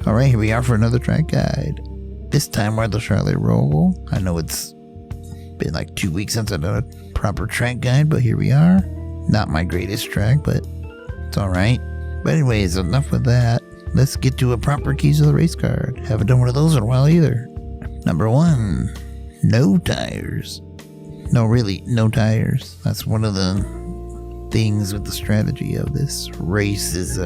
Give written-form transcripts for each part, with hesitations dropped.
Alright, here we are for another track guide. This time we're at the Charlotte Roval. I know it's been like 2 weeks since I've done a proper track guide, but here we are. Not my greatest track, but it's alright. But anyways, enough with that. Let's get to a proper keys of the race card. Haven't done one of those in a while either. Number 1, no tires. No, really, no tires. That's one of the things with the strategy of this race is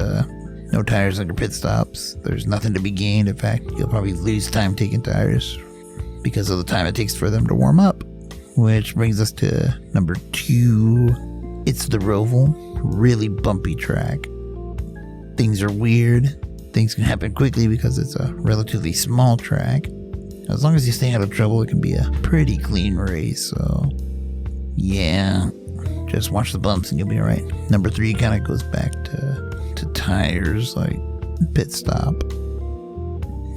no tires on your pit stops. There's nothing to be gained. In fact, you'll probably lose time taking tires because of the time it takes for them to warm up. Which brings us to number 2. It's the Roval. Really bumpy track. Things are weird. Things can happen quickly because it's a relatively small track. As long as you stay out of trouble, it can be a pretty clean race. So, yeah, just watch the bumps and you'll be alright. Number 3 kind of goes back to tires, like pit stop.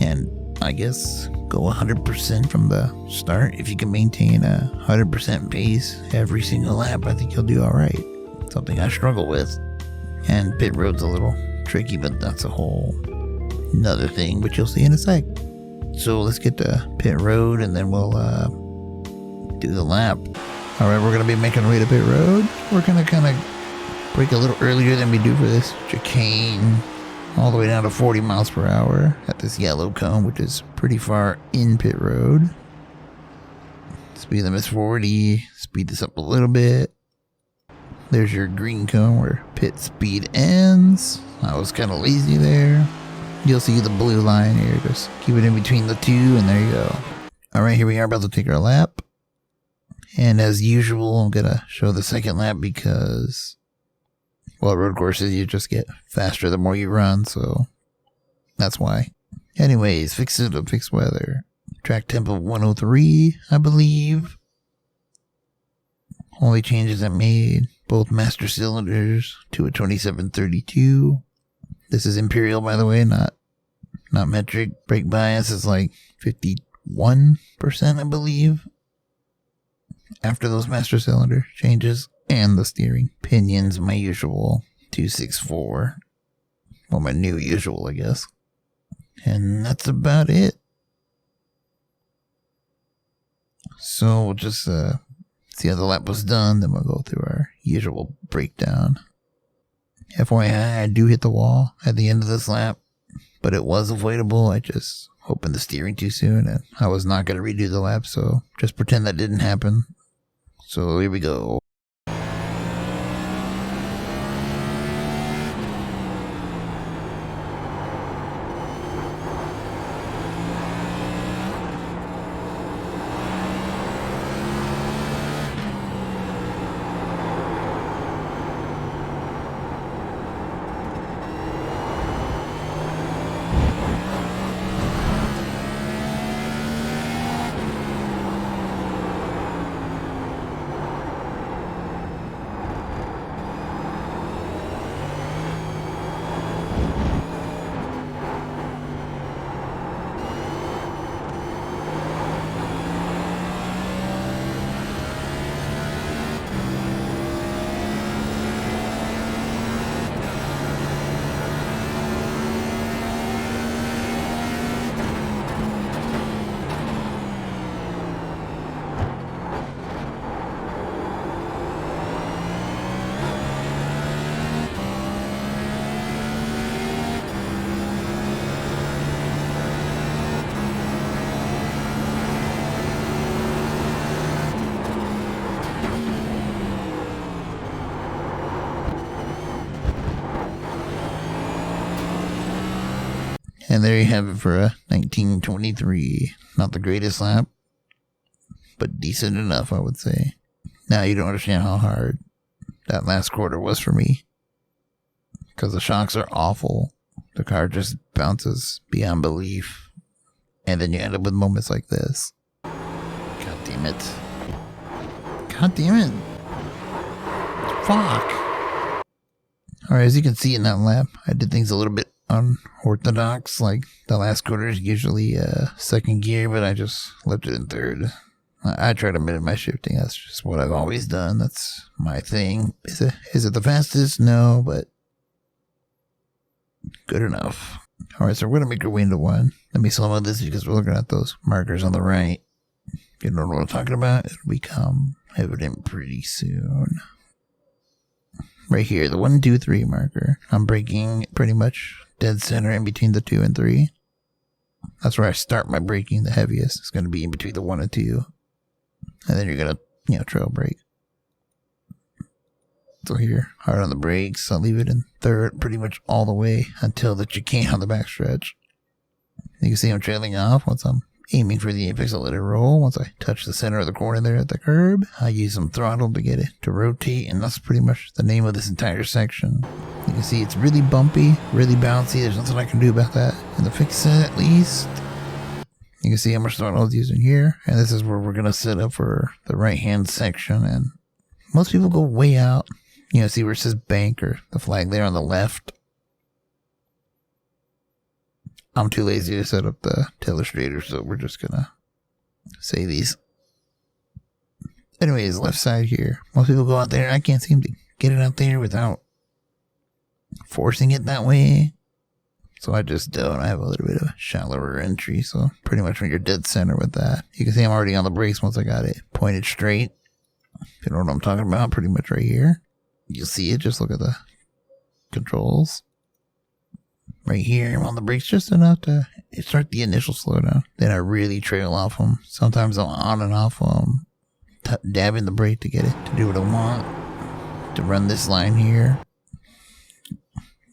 And I guess go 100% from the start. If you can maintain a 100% pace every single lap, I think you'll do alright. Something I struggle with. And pit road's a little tricky, but that's a whole another thing, which you'll see in a sec. So let's get to pit road and then we'll do the lap. Alright, we're going to be making our way to pit road. We're going to kind of brake a little earlier than we do for this chicane. All the way down to 40 miles per hour at this yellow cone, which is pretty far in pit road. Speed limit is 40. Speed this up a little bit. There's your green cone where pit speed ends. I was kind of lazy there. You'll see the blue line here. Just keep it in between the two, and there you go. Alright, here we are about to take our lap. And as usual, I'm going to show the second lap because, well, road courses, you just get faster the more you run, so that's why. Anyways, fixed weather. Track temp of 103, I believe. Only changes I made. Both master cylinders to a 2732. This is Imperial, by the way, not metric. Brake bias is like 51%, I believe. After those master cylinder changes. And the steering. Pinions, my usual 264. Well, my new usual, I guess. And that's about it. So we'll just see how the lap was done, then we'll go through our usual breakdown. FYI, I do hit the wall at the end of this lap, but it was avoidable. I just opened the steering too soon, and I was not going to redo the lap, so just pretend that didn't happen. So here we go. And there you have it for a 1923. Not the greatest lap, but decent enough, I would say. Now you don't understand how hard that last quarter was for me. Because the shocks are awful. The car just bounces beyond belief. And then you end up with moments like this. God damn it. God damn it. Fuck. Alright, as you can see in that lap, I did things a little bit unorthodox. Like the last quarter is usually second gear, but I just left it in third. I try to minimize shifting. That's just what I've always done. That's my thing. Is it the fastest? No, but good enough. Alright, so we're going to make our way into one. Let me slow down this because we're looking at those markers on the right. You know what I'm talking about? It'll become evident pretty soon. Right here, the 1, 2, 3 marker. I'm braking pretty much dead center in between the 2 and 3. That's where I start my braking the heaviest. It's going to be in between the 1 and 2. And then you're going to, trail brake. So here, hard on the brakes. I'll leave it in third pretty much all the way until the chicane on the backstretch. You can see I'm trailing off once I'm aiming for the apex. I'll let it roll. Once I touch the center of the corner there at the curb, I use some throttle to get it to rotate, and that's pretty much the name of this entire section. You can see it's really bumpy, really bouncy. There's nothing I can do about that in the fix set, at least. You can see how much throttle I was using here, and this is where we're going to set up for the right-hand section, and most people go way out. See where it says bank or the flag there on the left. I'm too lazy to set up the telestrator, so we're just gonna say these. Anyways, left side here. Most people go out there. I can't seem to get it out there without forcing it that way. So I just don't. I have a little bit of a shallower entry, so pretty much when you're dead center with that. You can see I'm already on the brakes once I got it pointed straight. You know what I'm talking about? Pretty much right here. You'll see it. Just look at the controls. Right here, I'm on the brakes just enough to start the initial slowdown. Then I really trail off them. Sometimes I'm on and off them, dabbing the brake to get it to do what I want. To run this line here.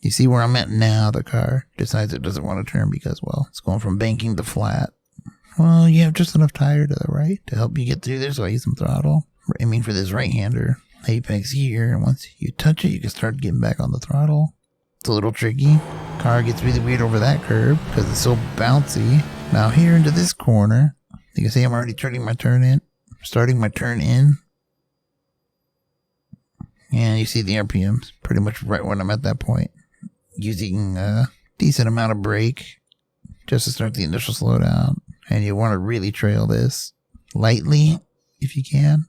You see where I'm at now? The car decides it doesn't want to turn because, well, it's going from banking to flat. Well, you have just enough tire to the right to help you get through there, so I use some throttle. We're aiming for this right-hander apex here, and once you touch it, you can start getting back on the throttle. It's a little tricky. Car gets really weird over that curve because it's so bouncy. Now here into this corner, you can see I'm already starting my turn in. And you see the RPMs pretty much right when I'm at that point. Using a decent amount of brake just to start the initial slowdown. And you want to really trail this lightly if you can.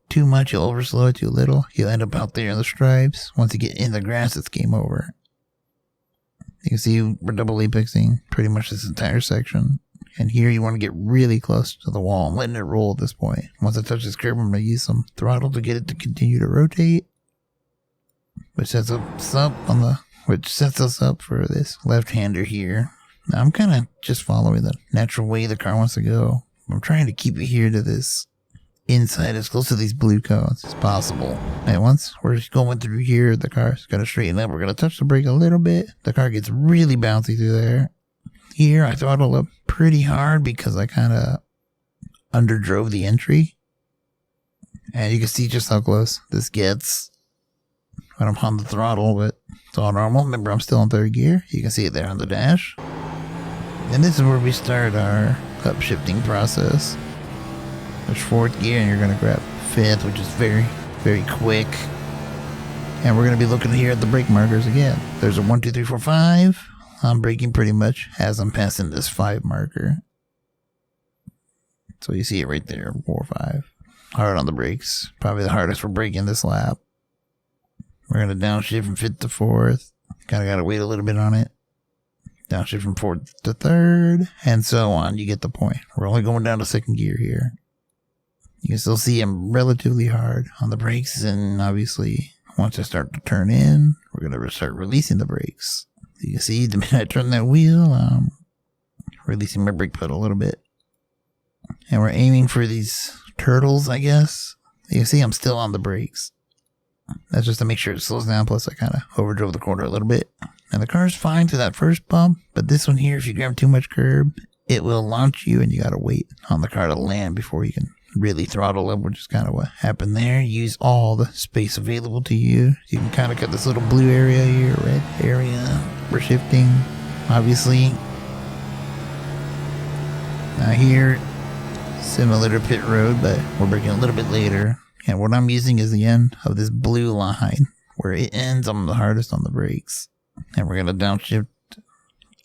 Too much, you'll overslow it. Too little, you'll end up out there in the stripes. Once you get in the grass, it's game over. You can see we're double apexing pretty much this entire section. And here you want to get really close to the wall. I'm letting it roll at this point. Once I touch this curb, I'm going to use some throttle to get it to continue to rotate. Which sets us up for this left-hander here. Now I'm kind of just following the natural way the car wants to go. I'm trying to keep it here to this inside as close to these blue cones as possible. And once we're just going through here, the car's going to straighten up. We're going to touch the brake a little bit. The car gets really bouncy through there. Here, I throttle up pretty hard because I kind of underdrove the entry. And you can see just how close this gets when I'm on the throttle, but it's all normal. Remember, I'm still in third gear. You can see it there on the dash. And this is where we start our upshifting process. There's fourth gear, and you're going to grab fifth, which is very, very quick. And we're going to be looking here at the brake markers again. There's a 1, 2, 3, 4, 5. I'm braking pretty much as I'm passing this 5 marker. So you see it right there, 4, 5. Hard on the brakes. Probably the hardest we're braking this lap. We're going to downshift from 5th to 4th. Kind of got to wait a little bit on it. Downshift from 4th to 3rd. And so on. You get the point. We're only going down to 2nd gear here. You can still see I'm relatively hard on the brakes. And obviously, once I start to turn in, we're going to start releasing the brakes. You can see the minute I turn that wheel, I'm releasing my brake pedal a little bit. And we're aiming for these turtles, I guess. You can see I'm still on the brakes. That's just to make sure it slows down. Plus, I kind of overdrove the corner a little bit. And the car's fine to that first bump. But this one here, if you grab too much curb, it will launch you. And you got to wait on the car to land before you can really throttle up, which is kind of what happened there. Use all the space available to you. You can kind of cut this little blue area here, red area. We're shifting, obviously. Now here, similar to pit road, but we're braking a little bit later. And what I'm using is the end of this blue line. Where it ends, I'm the hardest on the brakes. And we're going to downshift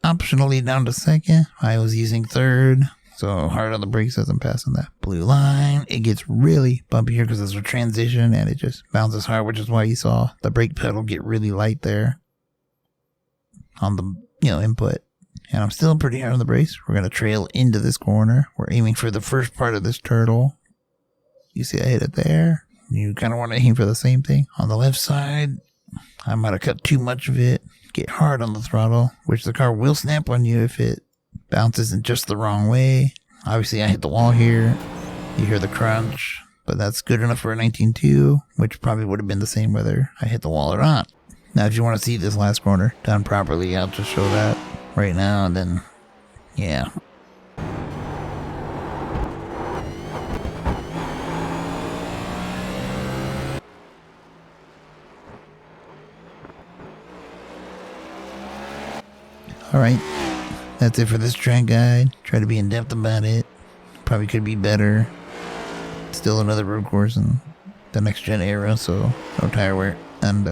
optionally down to 2nd. I was using 3rd. So hard on the brakes as I'm passing that blue line. It gets really bumpy here because there's a transition and it just bounces hard, which is why you saw the brake pedal get really light there. On the, input. And I'm still pretty hard on the brakes. We're going to trail into this corner. We're aiming for the first part of this turtle. You see I hit it there. You kind of want to aim for the same thing. On the left side, I might have cut too much of it. Get hard on the throttle, which the car will snap on you if it bounces in just the wrong way. Obviously, I hit the wall here. You hear the crunch, but that's good enough for a 19.2, which probably would have been the same whether I hit the wall or not. Now, if you want to see this last corner done properly, I'll just show that right now, and then, yeah. Alright, that's it for this track guide. Try to be in depth about it. Probably could be better. Still another road course in the next gen era, so no tire wear. And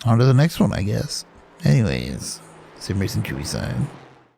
on to the next one, I guess. Anyways, Sim Racing Chewy side.